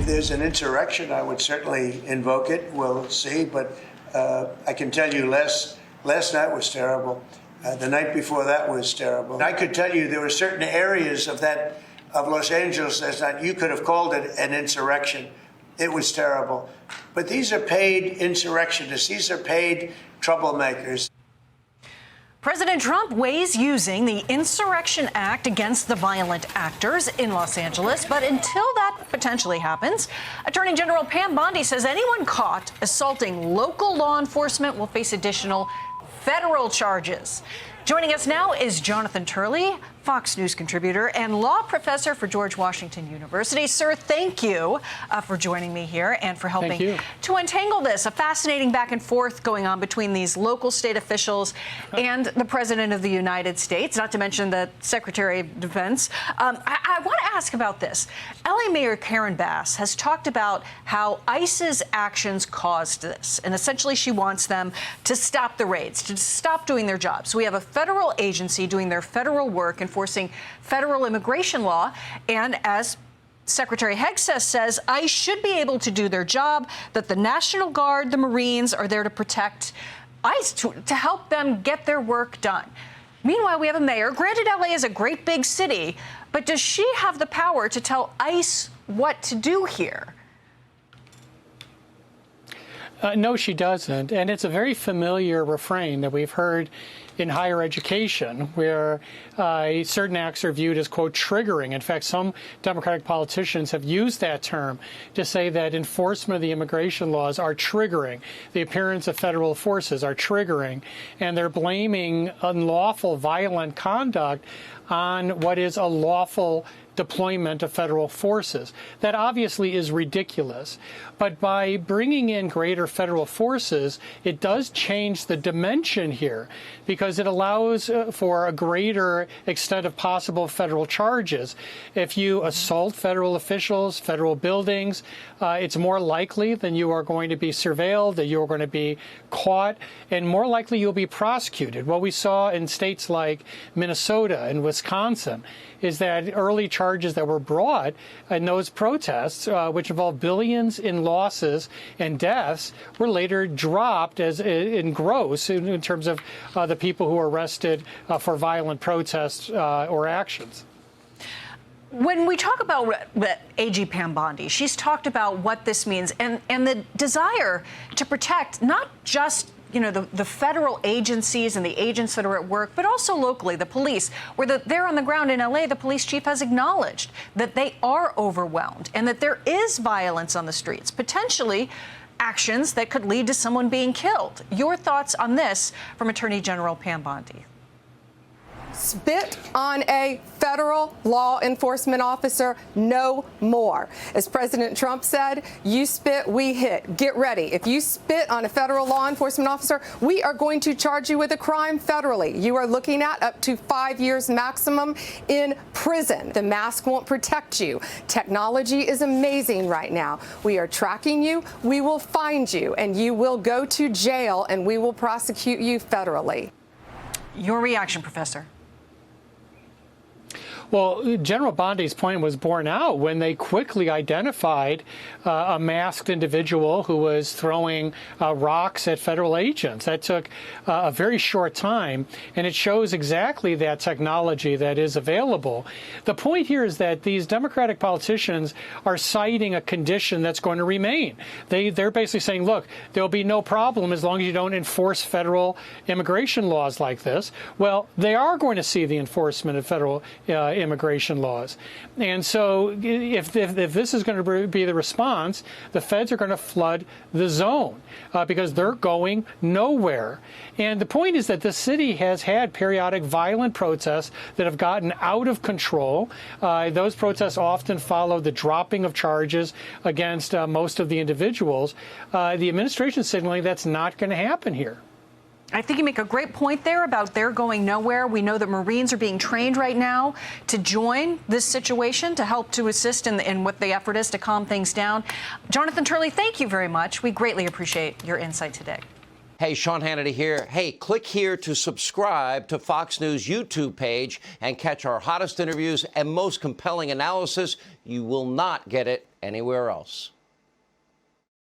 If there's an insurrection, I would certainly invoke it. We'll see. But I can tell you last night was terrible. The night before that was terrible. And I could tell you there were certain areas of Los Angeles that you could have called it an insurrection. It was terrible. But these are paid insurrectionists. These are paid troublemakers. President Trump weighs using the Insurrection Act against the violent actors in Los Angeles. But until that potentially happens, Attorney General Pam Bondi says anyone caught assaulting local law enforcement will face additional federal charges. Joining us now is Jonathan Turley, Fox News contributor and law professor for George Washington University. Sir, thank you for joining me here and for helping to untangle this. A fascinating back and forth going on between these local state officials and the President of the United States, not to mention the Secretary of Defense. I want to ask about this. LA Mayor Karen Bass has talked about how ICE's actions caused this, and essentially she wants them to stop the raids, to stop doing their job. So we have a federal agency doing their federal work, enforcing federal immigration law, and as Secretary Hegseth says, ICE should be able to do their job, that the National Guard, the Marines are there to protect ICE, to help them get their work done. Meanwhile, we have a mayor. Granted, LA is a great big city, but does she have the power to tell ICE what to do here? No, she doesn't. And it's a very familiar refrain that we've heard in higher education, where certain acts are viewed as, quote, triggering. In fact, some Democratic politicians have used that term to say that enforcement of the immigration laws are triggering. The appearance of federal forces are triggering. And they're blaming unlawful, violent conduct on what is a lawful deployment of federal forces. That obviously is ridiculous. But by bringing in greater federal forces, it does change the dimension here, because it allows for a greater extent of possible federal charges. If you assault federal officials, federal buildings, it's more likely that you are going to be surveilled, that you're going to be caught, and more likely you'll be prosecuted. What we saw in states like Minnesota and Wisconsin is that early charges that were brought in those protests, which involved billions in losses and deaths, were later dropped as in gross in terms of the people who were arrested for violent protests or actions. When we talk about AG Pam Bondi, she's talked about what this means and the desire to protect not just the federal agencies and the agents that are at work, but also locally, the police, where they're on the ground in LA, the police chief has acknowledged that they are overwhelmed and that there is violence on the streets, potentially actions that could lead to someone being killed. Your thoughts on this from Attorney General Pam Bondi? Spit on a federal law enforcement officer, no more. As President Trump said, you spit, we hit. Get ready. If you spit on a federal law enforcement officer, we are going to charge you with a crime federally. You are looking at up to 5 years maximum in prison. The mask won't protect you. Technology is amazing right now. We are tracking you. We will find you, and you will go to jail, and we will prosecute you federally. Your reaction, Professor? Well, General Bondi's point was borne out when they quickly identified a masked individual who was throwing rocks at federal agents. That took a very short time, and it shows exactly that technology that is available. The point here is that these Democratic politicians are citing a condition that's going to remain. They're basically saying, look, there'll be no problem as long as you don't enforce federal immigration laws like this. Well, they are going to see the enforcement of federal immigration laws. And so if this is going to be the response, the feds are going to flood the zone because they're going nowhere. And the point is that the city has had periodic violent protests that have gotten out of control. Those protests often follow the dropping of charges against most of the individuals. The administration is signaling that's not going to happen here. I think you make a great point there about they're going nowhere. We know that Marines are being trained right now to join this situation, to help to assist in what the effort is to calm things down. Jonathan Turley, thank you very much. We greatly appreciate your insight today. Hey, Sean Hannity here. Hey, click here to subscribe to Fox News YouTube page and catch our hottest interviews and most compelling analysis. You will not get it anywhere else.